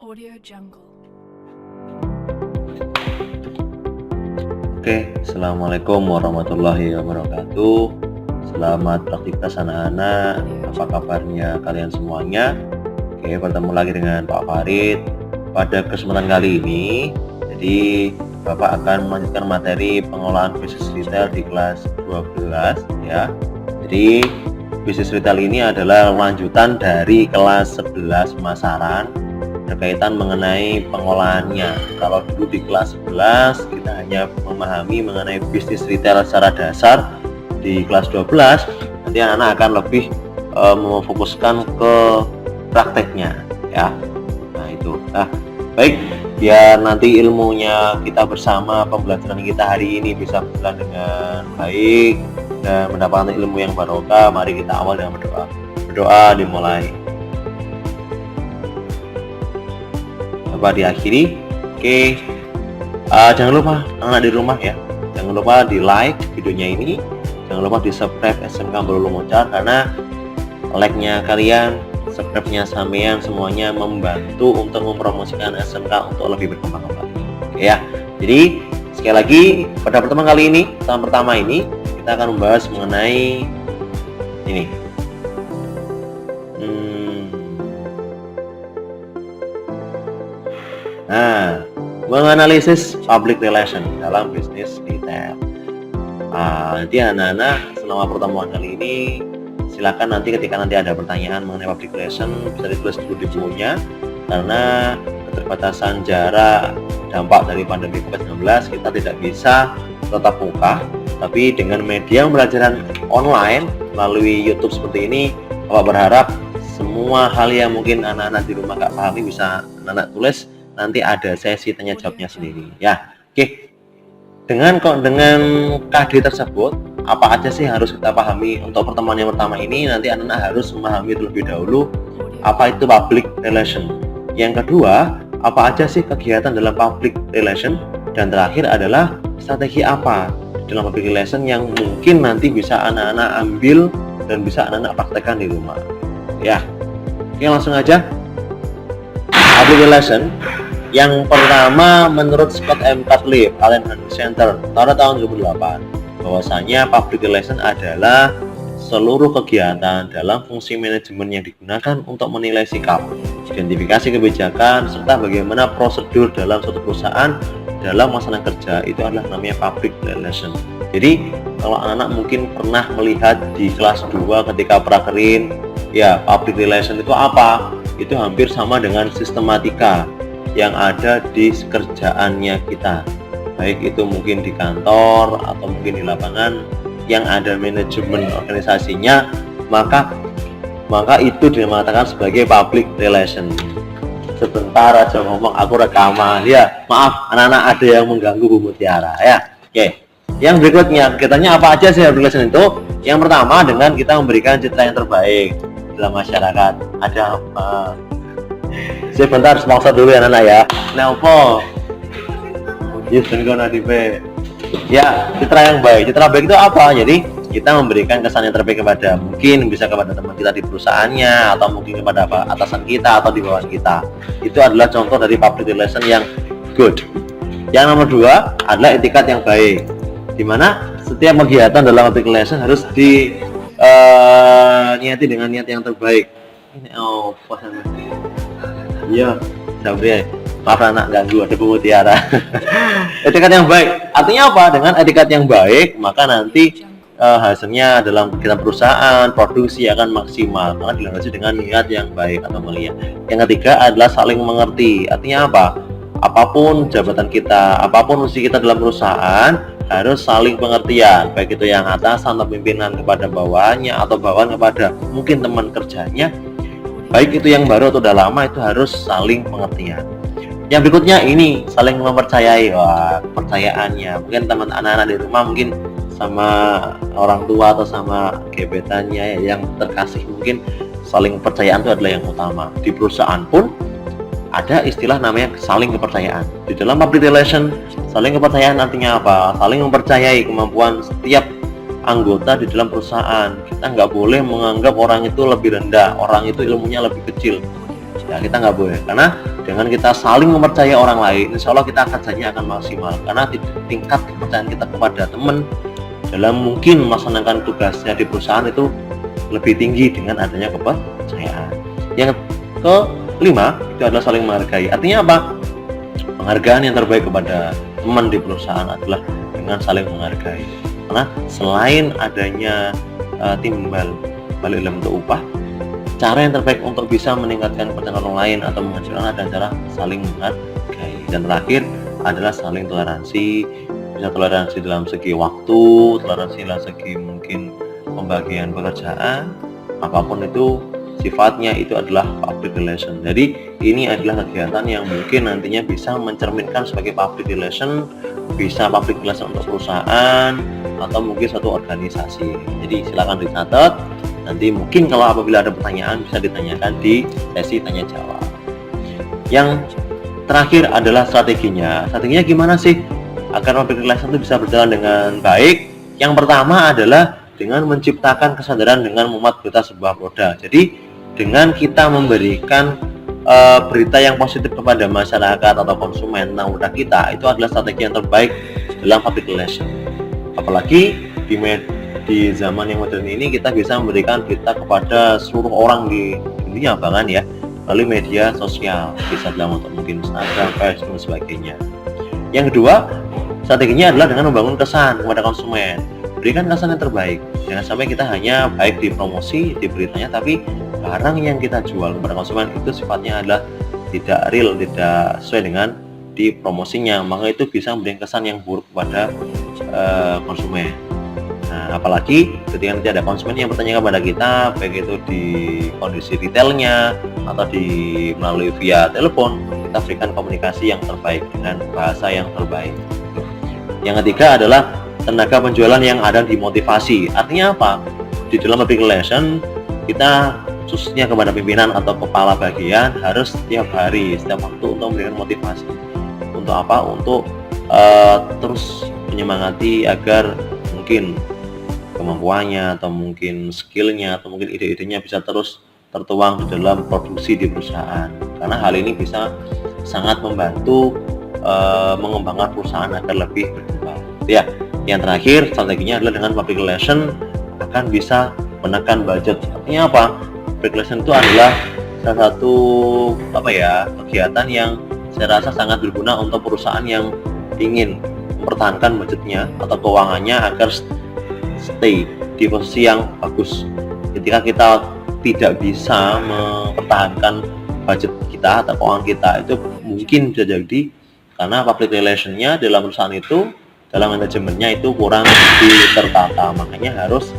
Audio Jungle. Oke, Assalamualaikum warahmatullahi wabarakatuh. Selamat beraktivitas anak-anak. Apa kabarnya kalian semuanya? Oke, bertemu lagi dengan Pak Farid. Pada kesempatan kali ini, jadi Bapak akan melanjutkan materi pengolahan bisnis retail di kelas 12 ya. Jadi bisnis retail ini adalah lanjutan dari kelas 11 pemasaran berkaitan mengenai pengolahannya. Kalau dulu di kelas 11 kita hanya memahami mengenai bisnis retail secara dasar, di kelas 12 nanti anak-anak akan lebih memfokuskan ke prakteknya ya. Nah itu. Baik, biar nanti ilmunya kita bersama, pembelajaran kita hari ini bisa berjalan dengan baik dan mendapatkan ilmu yang barokah, mari kita awal dengan berdoa. Berdoa dimulai. Bapak diakhiri. Oke, jangan lupa anak di rumah ya, jangan lupa di like videonya ini, jangan lupa di subscribe SMK Melulu Moncar, karena like-nya kalian, subscribe-nya sampean semuanya membantu untuk mempromosikan SMK untuk lebih berkembang kembali. Oke ya, jadi sekali lagi pada pertemuan kali ini, pertemuan pertama ini kita akan membahas mengenai ini. Menganalisis public relation dalam bisnis retail. Nanti anak-anak selama pertemuan kali ini silakan nanti ketika nanti ada pertanyaan mengenai public relation bisa ditulis dulu di bukunya, karena keterbatasan jarak dampak dari pandemi COVID-19 kita tidak bisa tetap muka, tapi dengan media pembelajaran online melalui YouTube seperti ini, Bapak berharap semua hal yang mungkin anak-anak di rumah nggak pahami bisa anak-anak tulis. Nanti ada sesi tanya jawabnya sendiri ya. Oke, dengan KD tersebut apa aja sih harus kita pahami untuk pertemuan yang pertama ini? Nanti anak-anak harus memahami terlebih dahulu apa itu public relation, yang kedua apa aja sih kegiatan dalam public relation, dan terakhir adalah strategi apa dalam public relation yang mungkin nanti bisa anak-anak ambil dan bisa anak-anak praktekkan di rumah ya. Oke, langsung aja. Public relation yang pertama menurut Scott M. Catlett, Allen Henry Center pada tahun 2008, bahwasanya public relation adalah seluruh kegiatan dalam fungsi manajemen yang digunakan untuk menilai sikap, identifikasi kebijakan, serta bagaimana prosedur dalam suatu perusahaan dalam melaksanakan kerja. Itu adalah namanya public relation. Jadi kalau anak-anak mungkin pernah melihat di kelas 2 ketika prakerin ya, public relation itu apa? Itu hampir sama dengan sistematika yang ada di kerjaannya kita, baik itu mungkin di kantor atau mungkin di lapangan yang ada manajemen organisasinya, maka itu dimatakan sebagai public relation. Sebentar aja ngomong, aku rekaman ya, maaf anak-anak ada yang mengganggu Bu Mutiara ya. Oke, yang berikutnya kegiatannya apa aja sih public relation itu? Yang pertama dengan kita memberikan citra yang terbaik dalam masyarakat. Ada apa? Sebentar, sponsor dulu ya anak-anak ya. Nelpo yes, ya, citra yang baik. Citra baik itu apa? Jadi kita memberikan kesan yang terbaik kepada, mungkin bisa kepada teman kita di perusahaannya, atau mungkin kepada atasan kita atau di bawah kita. Itu adalah contoh dari public relation yang good. Yang nomor 2 adalah etikat yang baik, dimana setiap kegiatan dalam public relation harus niati dengan niat yang terbaik. Iya, Sabri, maaf anak ganggu, ada Bu Mutiara. Etikat yang baik, artinya apa? Dengan etikat yang baik, maka nanti hasilnya dalam kegiatan perusahaan, produksi akan maksimal, karena dilandasi dengan niat yang baik atau mulia. Yang ketiga adalah saling mengerti, artinya apa? Apapun jabatan kita, apapun fungsi kita dalam perusahaan, harus saling pengertian, baik itu yang atasan atau pimpinan kepada bawahannya, atau bawahan kepada mungkin teman kerjanya, baik itu yang baru atau udah lama, itu harus saling pengertian. Yang berikutnya ini saling mempercayai. Wah, kepercayaannya mungkin teman anak-anak di rumah mungkin sama orang tua atau sama gebetannya yang terkasih, mungkin saling kepercayaan itu adalah yang utama. Di perusahaan pun ada istilah namanya saling kepercayaan. Di dalam public relation, saling kepercayaan artinya apa? Saling mempercayai kemampuan setiap anggota di dalam perusahaan. Kita nggak boleh menganggap orang itu lebih rendah, orang itu ilmunya lebih kecil ya, kita nggak boleh, karena dengan kita saling mempercayai orang lain, insya Allah kita kerjanya akan maksimal, karena tingkat kepercayaan kita kepada teman dalam mungkin melaksanakan tugasnya di perusahaan itu lebih tinggi dengan adanya kepercayaan. Yang kelima itu adalah saling menghargai. Artinya apa? Penghargaan yang terbaik kepada teman di perusahaan adalah dengan saling menghargai. Karena selain adanya timbal balik dalam bentuk upah, cara yang terbaik untuk bisa meningkatkan kepercayaan orang lain atau menghasilkan adalah cara saling menghargai. Dan terakhir adalah saling toleransi. Bisa toleransi dalam segi waktu, toleransi dalam segi mungkin pembagian pekerjaan, apapun itu sifatnya itu adalah public relation. Jadi ini adalah kegiatan yang mungkin nantinya bisa mencerminkan sebagai public relation, bisa public relation untuk perusahaan atau mungkin suatu organisasi. Jadi silakan dicatat. Nanti mungkin kalau apabila ada pertanyaan bisa ditanyakan di sesi tanya jawab. Yang terakhir adalah strateginya. Strateginya gimana sih agar public relation itu bisa berjalan dengan baik? Yang pertama adalah dengan menciptakan kesadaran dengan memuat berita sebuah produk. Jadi dengan kita memberikan berita yang positif kepada masyarakat atau konsumen tentang produk kita, itu adalah strategi yang terbaik dalam public relation. Apalagi di zaman yang modern ini kita bisa memberikan berita kepada seluruh orang di dunia bahkan ya melalui media sosial, bisa dalam untuk mungkin Instagram, Facebook dan sebagainya. Yang kedua, strateginya adalah dengan membangun kesan kepada konsumen. Berikan kesan yang terbaik. Jangan sampai kita hanya baik di promosi, di beritanya, tapi barang yang kita jual kepada konsumen itu sifatnya adalah tidak real, tidak sesuai dengan di promosinya, maka itu bisa memberikan kesan yang buruk kepada konsumen. Nah, apalagi ketika nanti ada konsumen yang bertanya kepada kita, baik itu di kondisi retailnya atau melalui via telepon, kita berikan komunikasi yang terbaik dengan bahasa yang terbaik. Yang ketiga adalah tenaga penjualan yang ada di motivasi. Artinya apa? Di dalam public relation kita khususnya kepada pimpinan atau kepala bagian harus setiap hari, setiap waktu untuk memberikan motivasi. Untuk apa? Untuk terus menyemangati agar mungkin kemampuannya atau mungkin skillnya atau mungkin ide-idenya bisa terus tertuang di dalam produksi di perusahaan, karena hal ini bisa sangat membantu mengembangkan perusahaan agar lebih berkembang. Ya, yang terakhir strateginya adalah dengan public relation akan bisa menekan budget. Artinya apa? Public relation itu adalah salah satu kegiatan yang saya rasa sangat berguna untuk perusahaan yang ingin mempertahankan budgetnya atau keuangannya agar stay di posisi yang bagus. Ketika kita tidak bisa mempertahankan budget kita atau keuangan kita, itu mungkin bisa jadi karena public relation-nya dalam perusahaan itu, dalam manajemennya itu kurang tertata, makanya harus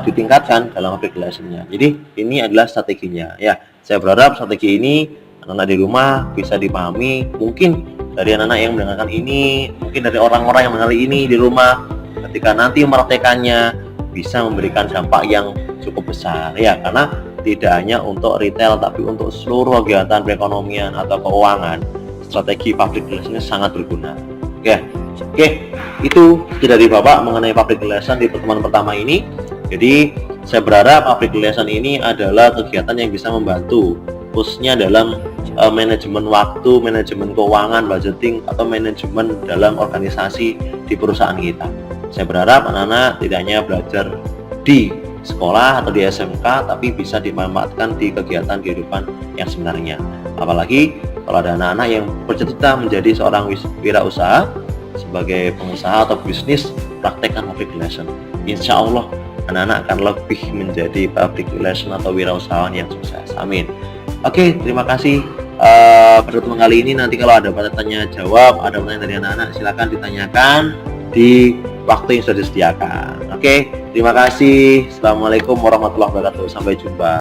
ditingkatkan dalam public relation-nya. Jadi ini adalah strateginya. Ya, saya berharap strategi ini anak-anak di rumah bisa dipahami, mungkin dari anak-anak yang mendengarkan ini, mungkin dari orang-orang yang mengenali ini di rumah, ketika nanti mempraktekannya bisa memberikan dampak yang cukup besar ya, karena tidak hanya untuk retail tapi untuk seluruh kegiatan perekonomian atau keuangan, strategi public relation sangat berguna. Oke, itu dari Bapak mengenai public relation di pertemuan pertama ini. Jadi saya berharap public relation ini adalah kegiatan yang bisa membantu khususnya dalam manajemen waktu, manajemen keuangan, budgeting atau manajemen dalam organisasi di perusahaan kita. Saya berharap anak-anak tidak hanya belajar di sekolah atau di SMK, tapi bisa dimanfaatkan di kegiatan kehidupan yang sebenarnya. Apalagi kalau ada anak-anak yang bercita-cita menjadi seorang wirausaha, sebagai pengusaha atau bisnis, praktekkan public relation. Insya Allah anak-anak akan lebih menjadi public relation atau wirausahawan yang sukses. Amin. Oke, terima kasih. Pada pertemuan kali ini nanti kalau ada pertanyaan jawab, ada pertanyaan dari anak-anak, silakan ditanyakan di waktu yang sudah disediakan. Oke, terima kasih. Assalamualaikum warahmatullahi wabarakatuh. Sampai jumpa.